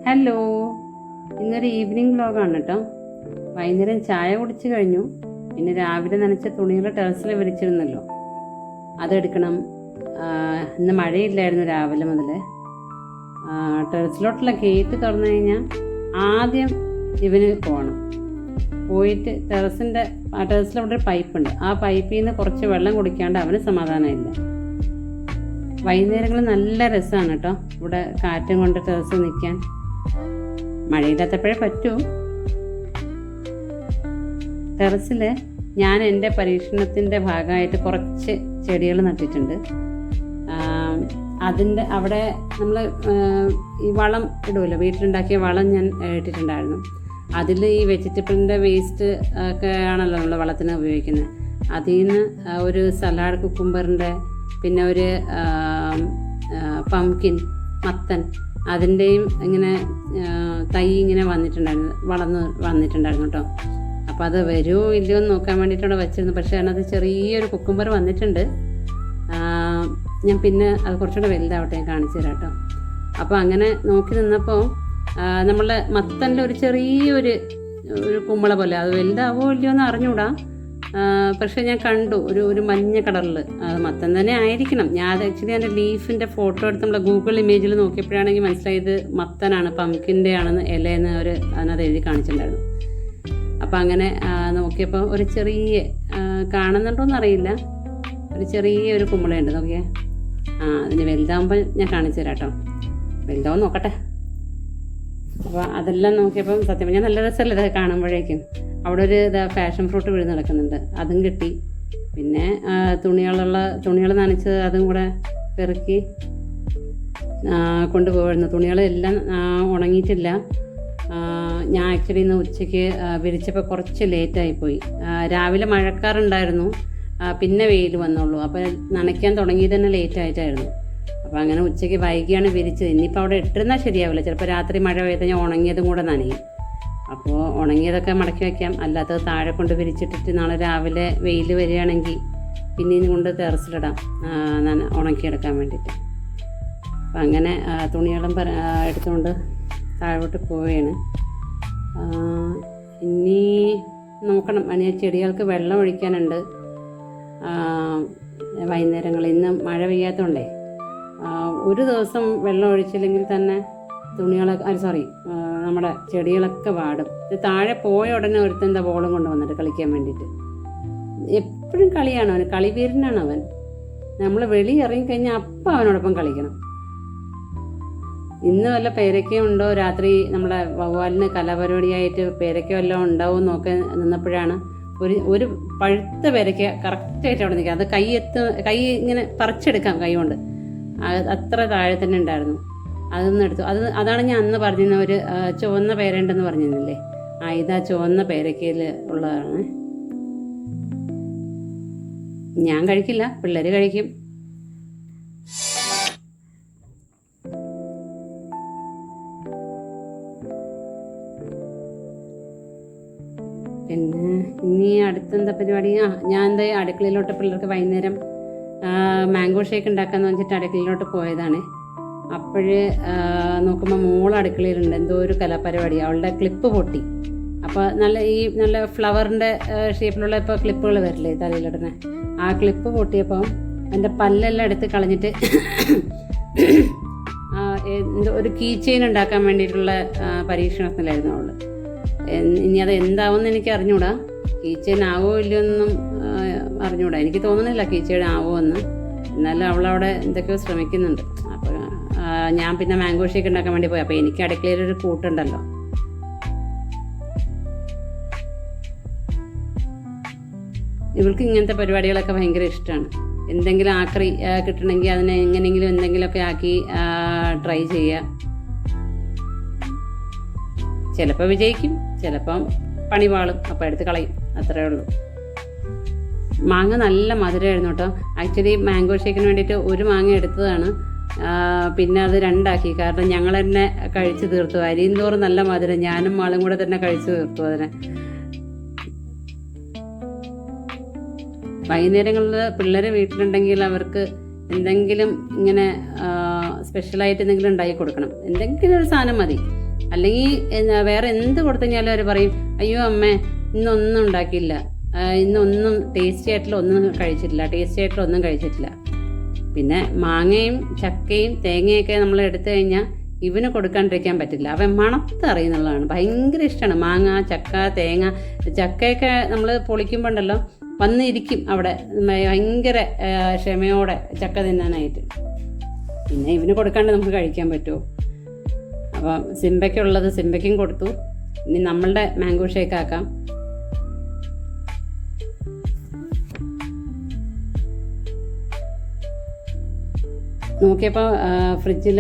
Hello, ഇന്നൊരു evening വ്ലോഗാണ് കേട്ടോ. വൈകുന്നേരം ചായ കുടിച്ച് കഴിഞ്ഞു. പിന്നെ രാവിലെ നനച്ച തുണികൾ ടെറസിൽ വിരിച്ചിരുന്നല്ലോ, അതെടുക്കണം. ഇന്ന് മഴയില്ലായിരുന്നു രാവിലെ മുതൽ. ടെറസിലോട്ടുള്ള ഗേറ്റ് തുറന്നു കഴിഞ്ഞാൽ ആദ്യം ഇവന് പോയിട്ട് ടെറസിലവിടെ ഒരു പൈപ്പുണ്ട്. ആ പൈപ്പിൽ നിന്ന് കുറച്ച് വെള്ളം കുടിക്കാണ്ട് അവന് സമാധാനമില്ല. വൈകുന്നേരങ്ങളിൽ നല്ല രസമാണ് കേട്ടോ ഇവിടെ കാറ്റും കൊണ്ട് ടെറസിൽ നിൽക്കാൻ. മഴയില്ലാത്തപ്പോഴേ പറ്റൂ. ടെറസിൽ ഞാൻ എൻ്റെ പരീക്ഷണത്തിൻ്റെ ഭാഗമായിട്ട് കുറച്ച് ചെടികൾ നട്ടിട്ടുണ്ട്. അവിടെ നമ്മൾ ഈ വളം ഇടുമല്ലോ, വീട്ടിലുണ്ടാക്കിയ വളം ഞാൻ ഇട്ടിട്ടുണ്ടായിരുന്നു. അതിൽ ഈ വെജിറ്റബിളിൻ്റെ വേസ്റ്റ് ഒക്കെ ആണല്ലോ നമ്മൾ വളത്തിന് ഉപയോഗിക്കുന്നത്. അതിൽ നിന്ന് ഒരു സലാഡ് കുക്കുംബറിൻ്റെ, പിന്നെ ഒരു പംകിൻ മത്തൻ, അതിൻ്റെയും ഇങ്ങനെ തൈ ഇങ്ങനെ വളർന്ന് വന്നിട്ടുണ്ടായിരുന്നു കേട്ടോ. അപ്പോൾ അത് വരുമോ ഇല്ലയോ എന്ന് നോക്കാൻ വേണ്ടിയിട്ടവിടെ വെച്ചിരുന്നു. പക്ഷേ അതിനകത്ത് ചെറിയൊരു കുക്കുംബർ വന്നിട്ടുണ്ട്. ഞാൻ പിന്നെ അത് കുറച്ചുകൂടെ വലുതാവട്ടെ കാണിച്ചു തരാം കേട്ടോ. അപ്പോൾ അങ്ങനെ നോക്കി നിന്നപ്പോൾ നമ്മളുടെ മത്തൻ്റെ ഒരു ചെറിയൊരു കുമ്പള പോലെ, അത് വലുതാവോ ഇല്ലയോ എന്ന് അറിഞ്ഞൂടാ. പക്ഷേ ഞാൻ കണ്ടു ഒരു മഞ്ഞ കളറിൽ. അത് മത്തൻ തന്നെ ആയിരിക്കണം. ഞാൻ ആക്ച്വലി അതിൻ്റെ ലീഫിൻ്റെ ഫോട്ടോ എടുത്ത് നമ്മളെ ഗൂഗിൾ ഇമേജിൽ നോക്കിയപ്പോഴാണെങ്കിൽ മനസ്സിലായത് മത്തനാണ്, പംകിൻ്റെ ആണെന്ന് ഇലയെന്ന് അതിനകത്ത് എഴുതി കാണിച്ചിട്ടുണ്ടായിരുന്നു. അപ്പോൾ അങ്ങനെ നോക്കിയപ്പോൾ ഒരു ചെറിയ കാണുന്നുണ്ടോയെന്ന് അറിയില്ല, ഒരു ചെറിയൊരു കുമ്പളയുണ്ട്. നോക്കിയേ. അതിന് വലുതാകുമ്പോൾ ഞാൻ കാണിച്ചു തരാം കേട്ടോ. വലുതാവും നോക്കട്ടെ. അപ്പോൾ അതെല്ലാം നോക്കിയപ്പം സത്യം പറഞ്ഞാൽ നല്ല രസമല്ലേ ഇതൊക്കെ കാണുമ്പോഴേക്കും. അവിടെ ഒരു ഫാഷൻ ഫ്രൂട്ട് വീഴുന്ന് നടക്കുന്നുണ്ട്, അതും കിട്ടി. പിന്നെ തുണികൾ നനച്ച് അതും കൂടെ പെറുക്കി കൊണ്ടുപോകുന്നു. തുണികളെല്ലാം ഉണങ്ങിയിട്ടില്ല. ഞാൻ ആക്ച്വലി ഇന്ന് ഉച്ചയ്ക്ക് വിരിച്ചപ്പോൾ കുറച്ച് ലേറ്റായിപ്പോയി. രാവിലെ മഴക്കാറുണ്ടായിരുന്നു, പിന്നെ വെയിൽ വന്നുള്ളൂ. അപ്പോൾ നനയ്ക്കാൻ തുടങ്ങിയത് തന്നെ ലേറ്റായിട്ടായിരുന്നു. അപ്പോൾ അങ്ങനെ ഉച്ചയ്ക്ക് വൈകിയാണ് വിരിച്ചത്. ഇനിയിപ്പോൾ അവിടെ ഇട്ടിരുന്നാൽ ശരിയാവില്ല. ചിലപ്പോൾ രാത്രി മഴ പെയ്ത് ഞാൻ ഉണങ്ങിയതും കൂടെ നനയും. അപ്പോൾ ഉണങ്ങിയതൊക്കെ മടക്കി വയ്ക്കാം, അല്ലാത്തത് താഴെ കൊണ്ട് വിരിച്ചിട്ടിട്ട് നാളെ രാവിലെ വെയിൽ വരികയാണെങ്കിൽ പിന്നെ ഇനി കൊണ്ട് ടെറസിലിടാം ഉണക്കിയെടുക്കാൻ വേണ്ടിയിട്ട്. അപ്പം അങ്ങനെ തുണികളും എടുത്തുകൊണ്ട് താഴോട്ട് പോവുകയാണ്. ഇനി നോക്കണം, അതിന് ചെടികൾക്ക് വെള്ളം ഒഴിക്കാനുണ്ട് വൈകുന്നേരങ്ങളിൽ. ഇന്ന് മഴ പെയ്യാത്തതുകൊണ്ടേ ഒരു ദിവസം വെള്ളം ഒഴിച്ചില്ലെങ്കിൽ തന്നെ നമ്മുടെ ചെടികളൊക്കെ വാടും. ഇത് താഴെ പോയ ഉടനെ ഒരുത്തൻ്റെ ബോളും കൊണ്ട് വന്നിട്ട് കളിക്കാൻ വേണ്ടിയിട്ട്. എപ്പോഴും കളിയാണ് അവൻ, കളിവീരനാണ് അവൻ. നമ്മൾ വെളി ഇറങ്ങിക്കഴിഞ്ഞാൽ അപ്പം അവനോടൊപ്പം കളിക്കണം. ഇന്ന് വല്ല പേരയ്ക്ക ഉണ്ടോ, രാത്രി നമ്മളെ വവ്വാലിന് കലാപരിപാടിയായിട്ട് പേരയ്ക്ക വല്ലതും ഉണ്ടാവും നോക്കി നിന്നപ്പോഴാണ് ഒരു പഴുത്ത പേരയ്ക്ക കറക്റ്റായിട്ട് അവിടെ നിൽക്കുക. അത് കൈ ഇങ്ങനെ പറിച്ചെടുക്കാം കൈ കൊണ്ട്, അത്ര താഴെ തന്നെ ഉണ്ടായിരുന്നു. അതൊന്നും എടുത്തു. അതാണ് ഞാൻ അന്ന് പറഞ്ഞിരുന്ന ഒരു ചുവന്ന പേരയുണ്ടെന്ന് പറഞ്ഞിരുന്നില്ലേ, ഇതാ ചുവന്ന പേരയ്ക്കയിൽ ഉള്ളതാണ്. ഞാൻ കഴിക്കില്ല, പിള്ളേർ കഴിക്കും. പിന്നെ ഇനി അടുത്തെന്താ പരിപാടി? ഞാൻ എന്താ അടുക്കളയിലോട്ട് പിള്ളേർക്ക് വൈകുന്നേരം മാംഗോ ഷേക്ക് ഉണ്ടാക്കാമെന്ന് വെച്ചിട്ട് അടുക്കളയിലോട്ട് പോയതാണ്. അപ്പോഴ് നോക്കുമ്പോൾ മോൾ അടുക്കളയിലുണ്ട്, എന്തോ ഒരു കലാപരിപാടി. അവളുടെ ക്ലിപ്പ് പൊട്ടി. അപ്പോൾ നല്ല ഫ്ലവറിൻ്റെ ഷേപ്പിലുള്ള ഇപ്പോൾ ക്ലിപ്പുകൾ വരില്ലേ തലയിലിടുന്നത്, ആ ക്ലിപ്പ് പൊട്ടിയപ്പോൾ എൻ്റെ പല്ലെല്ലാം എടുത്ത് കളഞ്ഞിട്ട് എന്തോ ഒരു കീ ചെയിൻ ഉണ്ടാക്കാൻ വേണ്ടിയിട്ടുള്ള പരീക്ഷണത്തിലായിരുന്നു അവൾ. ഇനി അത് എന്താവുമെന്ന് എനിക്ക് അറിഞ്ഞൂടാ. കീ ചെയിൻ ആവോ ഇല്ലയോ എന്നൊന്നും അറിഞ്ഞൂടാ. എനിക്ക് തോന്നുന്നില്ല കീ ചെയിൻ ആവോ എന്ന്. എന്നാലും അവളവിടെ എന്തൊക്കെയോ ശ്രമിക്കുന്നുണ്ട്. അപ്പോൾ ഞാൻ പിന്നെ മാംഗോ ഷേക്ക് ഉണ്ടാക്കാൻ വേണ്ടി പോയി. അപ്പോൾ എനിക്ക് അടുക്കളയിലൊരു കൂട്ടുണ്ടല്ലോ. ഇവൾക്ക് ഇങ്ങനത്തെ പരിപാടികളൊക്കെ ഭയങ്കര ഇഷ്ടമാണ്. എന്തെങ്കിലും ആക്രി കിട്ടണമെങ്കിൽ അതിനെ എങ്ങനെയെങ്കിലും എന്തെങ്കിലുമൊക്കെ ആക്കി ട്രൈ ചെയ്യുക. ചിലപ്പോൾ വിജയിക്കും, ചിലപ്പം പണി പാളും, അപ്പോൾ എടുത്ത് കളയും, അത്രയേ ഉള്ളൂ. മാങ്ങ നല്ല മധുരമായിരുന്നു കേട്ടോ. ആക്ച്വലി മാംഗോ ഷേക്കിന് വേണ്ടിയിട്ട് ഒരു മാങ്ങ എടുത്തതാണ്, പിന്നെ അത് രണ്ടാക്കി. കാരണം ഞങ്ങൾ തന്നെ കഴിച്ച് തീർത്തു. അരിയും തോറും നല്ല മധുരം, ഞാനും മാളും കൂടെ തന്നെ കഴിച്ച് തീർത്തു അതിനെ. വൈകുന്നേരങ്ങളിൽ പിള്ളേർ വീട്ടിലുണ്ടെങ്കിൽ അവർക്ക് എന്തെങ്കിലും ഇങ്ങനെ സ്പെഷ്യലായിട്ട് എന്തെങ്കിലും ഉണ്ടാക്കി കൊടുക്കണം. എന്തെങ്കിലും ഒരു സാധനം മതി. അല്ലെങ്കിൽ വേറെ എന്ത് കൊടുത്തു കഴിഞ്ഞാലും അവർ പറയും, അയ്യോ അമ്മേ ഇന്നൊന്നും ഉണ്ടാക്കിയില്ല, ഇന്നൊന്നും ടേസ്റ്റി ആയിട്ടുള്ള ഒന്നും കഴിച്ചിട്ടില്ല. പിന്നെ മാങ്ങയും ചക്കയും തേങ്ങയൊക്കെ നമ്മൾ എടുത്തു കഴിഞ്ഞാൽ ഇവന് കൊടുക്കാണ്ടിരിക്കാൻ പറ്റില്ല. അവൻ മണത്തറിയുന്നുള്ളതാണ്. ഭയങ്കര ഇഷ്ടമാണ് മാങ്ങ, ചക്ക, തേങ്ങ. ചക്കയൊക്കെ നമ്മൾ പൊളിക്കുമ്പോണ്ടല്ലോ വന്നിരിക്കും അവിടെ ഭയങ്കര ക്ഷമയോടെ ചക്ക തിന്നാനായിട്ട്. പിന്നെ ഇവന് കൊടുക്കാണ്ട് നമുക്ക് കഴിക്കാൻ പറ്റുമോ? അപ്പം സിംബയ്ക്കുള്ളത് സിംബയ്ക്കും കൊടുത്തു. ഇനി നമ്മളുടെ മാംഗോ ഷേക്ക് ആക്കാം. നോക്കിയപ്പോൾ ഫ്രിഡ്ജിൽ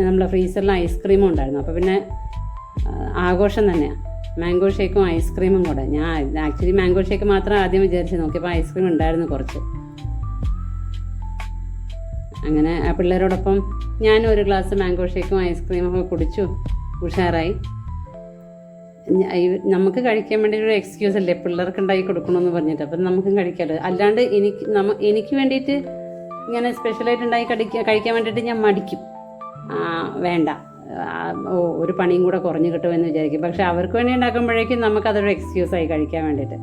നമ്മളെ ഫ്രീസറിൽ ഐസ്ക്രീമും ഉണ്ടായിരുന്നു. അപ്പോൾ പിന്നെ ആഘോഷം തന്നെയാണ്, മാംഗോ ഷേക്കും ഐസ്ക്രീമും കൂടെ. ഞാൻ ആക്ച്വലി മാംഗോ ഷേക്ക് മാത്രം ആദ്യം വിചാരിച്ച് നോക്കിയപ്പോൾ ഐസ്ക്രീം ഉണ്ടായിരുന്നു കുറച്ച്. അങ്ങനെ ആ പിള്ളേരോടൊപ്പം ഞാനും ഒരു ഗ്ലാസ് മാംഗോ ഷേക്കും ഐസ്ക്രീമും ഒക്കെ കുടിച്ചു, ഉഷാറായി. നമുക്ക് കഴിക്കാൻ വേണ്ടി ഒരു എക്സ്ക്യൂസ് അല്ലേ പിള്ളേർക്ക് ഉണ്ടാക്കി കൊടുക്കണമെന്ന് പറഞ്ഞിട്ട്. അപ്പം നമുക്കും കഴിക്കാമല്ലോ. അല്ലാണ്ട് എനിക്ക് വേണ്ടിയിട്ട് ഇങ്ങനെ സ്പെഷ്യലായിട്ട് ഉണ്ടാക്കി കഴിക്കാൻ വേണ്ടിയിട്ട് ഞാൻ മടിക്കും. വേണ്ട, ഒരു പണിയും കൂടെ കുറഞ്ഞു കിട്ടുമെന്ന് വിചാരിക്കും. പക്ഷെ അവർക്ക് വേണ്ടി ഉണ്ടാക്കുമ്പോഴേക്കും നമുക്കതൊരു എക്സ്ക്യൂസായി കഴിക്കാൻ വേണ്ടിയിട്ട്.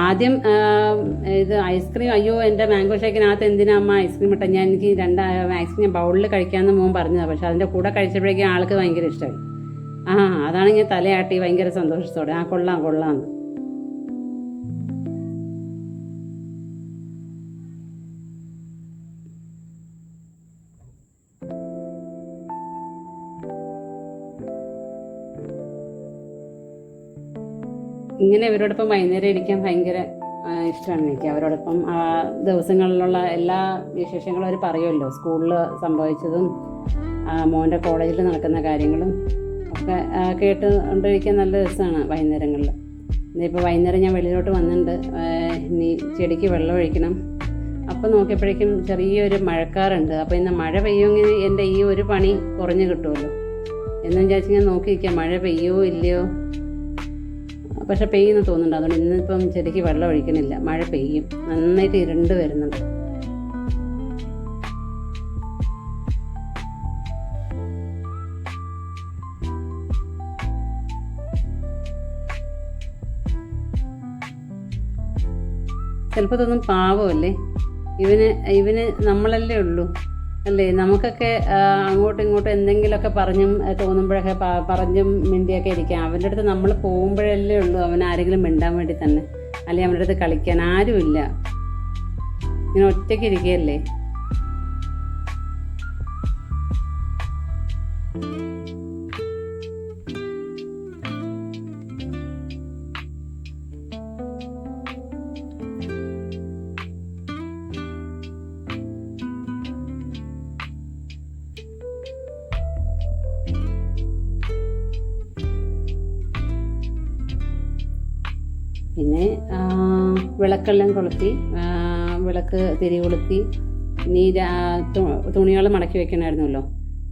ആദ്യം ഇത് ഐസ്ക്രീം, അയ്യോ എൻ്റെ മാംഗോ ഷേക്കിനകത്ത് എന്തിനാ അമ്മ ഐസ്ക്രീം ഇട്ട, എനിക്ക് 2 ഐസ്ക്രീം ബൗളിൽ കഴിക്കാമെന്ന് മോൻ പറഞ്ഞതാണ്. പക്ഷെ അതിൻ്റെ കൂടെ കഴിച്ചപ്പോഴേക്കും ആൾക്ക് ഭയങ്കര ഇഷ്ടമായി. അതാണെങ്കിൽ തലയാട്ടി ഭയങ്കര സന്തോഷത്തോടെ കൊള്ളാം. ഇങ്ങനെ ഇവരോടൊപ്പം വൈകുന്നേരം ഇരിക്കാൻ ഭയങ്കര ഇഷ്ടമാണ് എനിക്ക്. അവരോടൊപ്പം ദിവസങ്ങളിലുള്ള എല്ലാ വിശേഷങ്ങളും അവർ പറയുമല്ലോ, സ്കൂളിൽ സംഭവിച്ചതും മോൻ്റെ കോളേജിൽ നടക്കുന്ന കാര്യങ്ങളും ഒക്കെ കേട്ടുകൊണ്ടിരിക്കാൻ നല്ല രസമാണ് വൈകുന്നേരങ്ങളിൽ. ഇന്നിപ്പോൾ വൈകുന്നേരം ഞാൻ വെളിയിലോട്ട് വന്നിട്ടുണ്ട്, ഇനി ചെടിക്ക് വെള്ളം ഒഴിക്കണം. അപ്പം നോക്കിയപ്പോഴേക്കും ചെറിയൊരു മഴക്കാറുണ്ട്. അപ്പോൾ ഇന്ന് മഴ പെയ്യുമെങ്കിൽ എൻ്റെ ഈ ഒരു പണി കുറഞ്ഞു കിട്ടുമല്ലോ എന്നും വിചാരിച്ച് ഞാൻ നോക്കിയിരിക്കാം, മഴ പെയ്യോ ഇല്ലയോ. പക്ഷെ പെയ്യുന്നു തോന്നുന്നുണ്ട്. അതുകൊണ്ട് ഇന്നിപ്പം ചെടിക്ക് വെള്ളം ഒഴിക്കണില്ല, മഴ പെയ്യും. നന്നായിട്ട് ഇരുണ്ട് വരുന്നുണ്ട്. ചിലപ്പോൾ തോന്നും പാവമല്ലേ ഇവന് നമ്മളല്ലേ ഉള്ളൂ അല്ലേ, നമുക്കൊക്കെ അങ്ങോട്ടും ഇങ്ങോട്ടും എന്തെങ്കിലുമൊക്കെ തോന്നുമ്പോഴൊക്കെ പറഞ്ഞും മിണ്ടിയൊക്കെ ഇരിക്കാം. അവൻ്റെ അടുത്ത് നമ്മൾ പോകുമ്പോഴല്ലേ ഉള്ളൂ അവൻ ആരെങ്കിലും മിണ്ടാൻ വേണ്ടി തന്നെ, അല്ലെങ്കിൽ അവൻ്റെ അടുത്ത് കളിക്കാൻ ആരുമില്ല. ഇങ്ങനെ ഒറ്റയ്ക്ക് ഇരിക്കുകയല്ലേ. പിന്നെ വിളക്കെല്ലാം കൊളുത്തി, വിളക്ക് തിരി കൊളുത്തി. ഇനി തുണികൾ മടക്കി വെക്കണമായിരുന്നല്ലോ,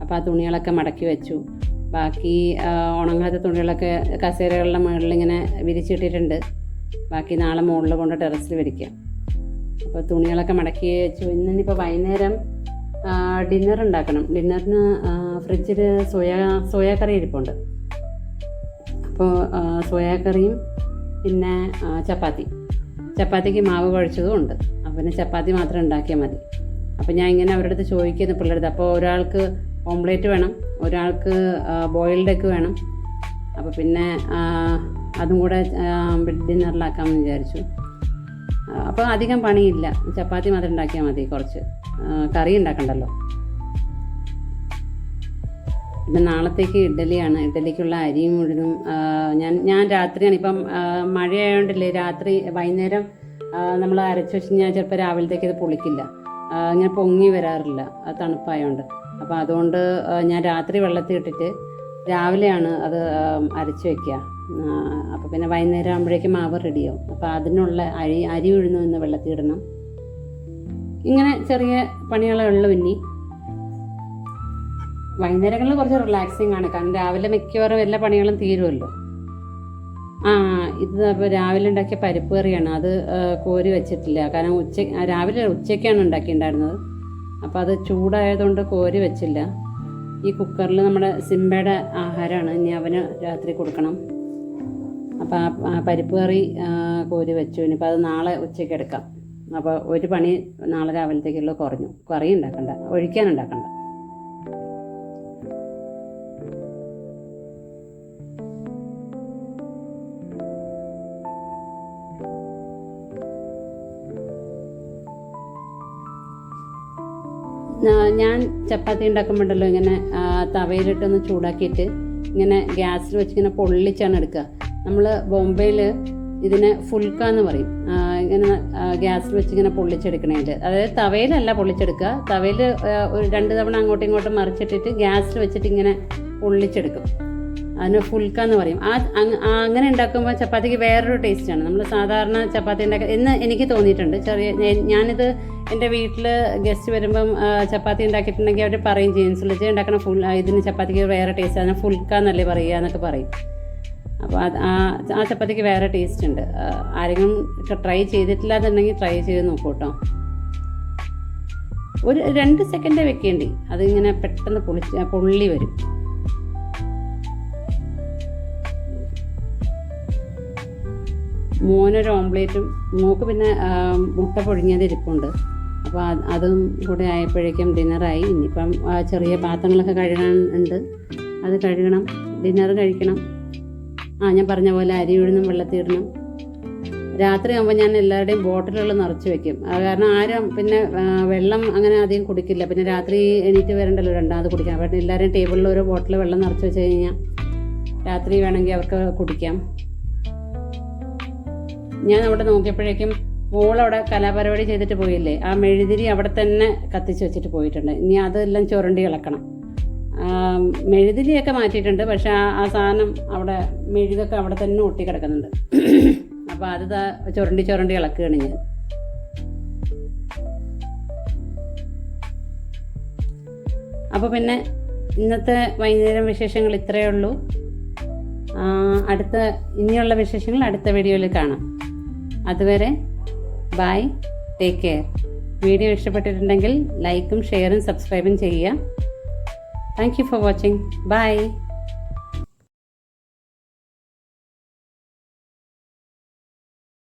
അപ്പോൾ ആ തുണികളൊക്കെ മടക്കി വെച്ചു. ബാക്കി ഉണങ്ങാത്ത തുണികളൊക്കെ കസേരകളുടെ മുകളിലിങ്ങനെ വിരിച്ചിട്ടിട്ടുണ്ട്. ബാക്കി നാളെ മുകളിൽ കൊണ്ട് ടെറസിൽ വിരിക്കാം. അപ്പോൾ തുണികളൊക്കെ മടക്കി വെച്ചു. ഇന്നിപ്പോൾ വൈകുന്നേരം ഡിന്നർ ഉണ്ടാക്കണം. ഡിന്നറിന് ഫ്രിഡ്ജിൽ സോയാ കറി ഇരിപ്പുണ്ട്. അപ്പോൾ സോയാ കറിയും പിന്നെ ചപ്പാത്തിക്ക് മാവ് കുഴച്ചതും ഉണ്ട്. അപ്പം പിന്നെ ചപ്പാത്തി മാത്രം ഉണ്ടാക്കിയാൽ മതി. അപ്പം ഞാൻ ഇങ്ങനെ അവരുടെ അടുത്ത് ചോദിക്കുന്നു പിള്ളേരുടെ. അപ്പോൾ ഒരാൾക്ക് ഓംലേറ്റ് വേണം, ഒരാൾക്ക് ബോയിൽഡ് എഗ് വേണം. അപ്പോൾ പിന്നെ അതും കൂടെ ഡിന്നറിലാക്കാമെന്ന് വിചാരിച്ചു. അപ്പോൾ അധികം പണിയില്ല, ചപ്പാത്തി മാത്രം ഉണ്ടാക്കിയാൽ മതി, കുറച്ച് കറി ഉണ്ടാക്കണ്ടല്ലോ. പിന്നെ നാളത്തേക്ക് ഇഡ്ഡലിയാണ്. ഇഡ്ഡലിക്കുള്ള അരിയും ഉഴുന്നും ഞാൻ രാത്രിയാണ്. ഇപ്പം മഴയായതുകൊണ്ടല്ലേ രാത്രി വൈകുന്നേരം നമ്മൾ അരച്ച് വെച്ച് കഴിഞ്ഞാൽ ചിലപ്പോൾ രാവിലത്തേക്ക് ഇത് പൊളിക്കില്ല, ഇങ്ങനെ പൊങ്ങി വരാറില്ല, അത് തണുപ്പായതുകൊണ്ട്. അപ്പോൾ അതുകൊണ്ട് ഞാൻ രാത്രി വെള്ളത്തിൽ ഇട്ടിട്ട് രാവിലെയാണ് അത് അരച്ച് വയ്ക്കുക. അപ്പോൾ പിന്നെ വൈകുന്നേരം ആകുമ്പോഴേക്കും മാവ് റെഡിയാവും. അപ്പോൾ അതിനുള്ള അരി ഉഴുന്നും ഇന്ന് വെള്ളത്തിൽ ഇടണം. ഇങ്ങനെ ചെറിയ പണികളേ ഉള്ളൂ. ഇനി വൈകുന്നേരങ്ങളിൽ കുറച്ച് റിലാക്സിങ് ആണ്, കാരണം രാവിലെ മിക്കവാറും എല്ലാ പണികളും തീരുമല്ലോ. ഇത് അപ്പോൾ രാവിലെ ഉണ്ടാക്കിയ പരിപ്പ് കറിയാണ്. അത് കോരി വെച്ചിട്ടില്ല, കാരണം രാവിലെ ഉച്ചയ്ക്കാണ് ഉണ്ടാക്കിയിട്ടുണ്ടായിരുന്നത്. അപ്പോൾ അത് ചൂടായതുകൊണ്ട് കോരി വെച്ചില്ല. ഈ കുക്കറിൽ നമ്മുടെ സിംബയുടെ ആഹാരമാണ്, ഇനി അവന് രാത്രി കൊടുക്കണം. അപ്പോൾ ആ പരിപ്പ് കറി കോരി വെച്ചു. ഇനിയിപ്പോൾ അത് നാളെ ഉച്ചയ്ക്ക് എടുക്കാം. അപ്പോൾ ഒരു പണി നാളെ രാവിലത്തേക്കുള്ള കുറഞ്ഞു. കറി ഉണ്ടാക്കണ്ട, ഒഴിക്കാനുണ്ടാക്കണ്ട. ഞാൻ ചപ്പാത്തി ഉണ്ടാക്കുമ്പോഴല്ലോ ഇങ്ങനെ തവയിലിട്ടൊന്ന് ചൂടാക്കിയിട്ട് ഇങ്ങനെ ഗ്യാസിൽ വെച്ചിങ്ങനെ പൊള്ളിച്ചാണ് എടുക്കുക. നമ്മൾ ബോംബെയിൽ ഇതിനെ ഫുൽക്ക എന്ന് പറയും. ഇങ്ങനെ ഗ്യാസിൽ വെച്ച് ഇങ്ങനെ പൊള്ളിച്ചെടുക്കണേൽ, അതായത് തവയിലല്ല പൊള്ളിച്ചെടുക്കുക, തവയിൽ ഒരു 2 തവണ അങ്ങോട്ടും ഇങ്ങോട്ടും മറിച്ചിട്ടിട്ട് ഗ്യാസിൽ വെച്ചിട്ട് ഇങ്ങനെ പൊള്ളിച്ചെടുക്കും. അതിന് ഫുൽക്ക എന്ന് പറയും. അങ്ങനെ ഉണ്ടാക്കുമ്പോൾ ചപ്പാത്തിക്ക് വേറൊരു ടേസ്റ്റാണ്. നമ്മൾ സാധാരണ ചപ്പാത്തി എന്ന് എനിക്ക് തോന്നിയിട്ടുണ്ട്. ഞാനിത് എൻ്റെ വീട്ടിൽ ഗസ്റ്റ് വരുമ്പം ചപ്പാത്തി ഉണ്ടാക്കിയിട്ടുണ്ടെങ്കിൽ അവർ പറയും, ജീൻസുളിച്ച് ഉണ്ടാക്കുന്ന ഇതിന് ചപ്പാത്തിക്ക് വേറെ ടേസ്റ്റ്, അതിന് ഫുൽക്ക എന്നല്ലേ പറയുക എന്നൊക്കെ പറയും. അപ്പോൾ ആ ചപ്പാത്തിക്ക് വേറെ ടേസ്റ്റ് ഉണ്ട്. ആരെങ്കിലും ട്രൈ ചെയ്തിട്ടില്ല എന്നുണ്ടെങ്കിൽ ട്രൈ ചെയ്ത് നോക്കൂ കേട്ടോ. ഒരു 2 സെക്കൻഡ് വെക്കേണ്ടി, അതിങ്ങനെ പെട്ടെന്ന് പൊള്ളി വരും. മോനൊരു ഓംപ്ലേറ്റും, മോക്ക് പിന്നെ മുട്ട പൊഴിഞ്ഞത് ഇരിപ്പുണ്ട്. അപ്പോൾ അതും കൂടെ ആയപ്പോഴേക്കും ഡിന്നറായി. ഇനിയിപ്പം ചെറിയ പാത്രങ്ങളൊക്കെ കഴുകാൻ ഉണ്ട്, അത് കഴുകണം, ഡിന്നർ കഴിക്കണം. ഞാൻ പറഞ്ഞ പോലെ അരി ഉഴുന്നും വെള്ളത്തിടണം. രാത്രി ആകുമ്പോൾ ഞാൻ എല്ലാവരുടെയും ബോട്ടിലുകൾ നിറച്ച് വെക്കും. കാരണം ആരും പിന്നെ വെള്ളം അങ്ങനെ അധികം കുടിക്കില്ല. പിന്നെ രാത്രി എണീറ്റ് വരണ്ടല്ലോ രണ്ടാമത് കുടിക്കാം. അപ്പോൾ എല്ലാവരും ടേബിളിൽ ഓരോ ബോട്ടിൽ വെള്ളം നിറച്ച് വെച്ച് കഴിഞ്ഞാൽ രാത്രി വേണമെങ്കിൽ അവർക്ക് കുടിക്കാം. ഞാൻ അവിടെ നോക്കിയപ്പോഴേക്കും മോളവിടെ കലാപരിപാടി ചെയ്തിട്ട് പോയില്ലേ, ആ മെഴുതിരി അവിടെ തന്നെ കത്തിച്ച് വെച്ചിട്ട് പോയിട്ടുണ്ട്. ഇനി അതെല്ലാം ചുരണ്ടി ഇളക്കണം. മെഴുതിരിയൊക്കെ മാറ്റിയിട്ടുണ്ട്, പക്ഷെ ആ സാധനം അവിടെ മെഴുകൊക്കെ അവിടെ തന്നെ ഒട്ടി കിടക്കുന്നുണ്ട്. അപ്പോൾ അത് ചുരണ്ടി ഇളക്കുകയാണ് ഞാൻ. അപ്പോൾ പിന്നെ ഇന്നത്തെ വൈകുന്നേരം വിശേഷങ്ങൾ ഇത്രയേ ഉള്ളൂ. ഇനിയുള്ള വിശേഷങ്ങൾ അടുത്ത വീഡിയോയിൽ കാണാം. അതുവരെ ബൈ, ടേക്ക് കെയർ. വീഡിയോ ഇഷ്ടപ്പെട്ടിട്ടുണ്ടെങ്കിൽ ലൈക്കും ഷെയറും സബ്സ്ക്രൈബും ചെയ്യുക. Thank you for watching. By.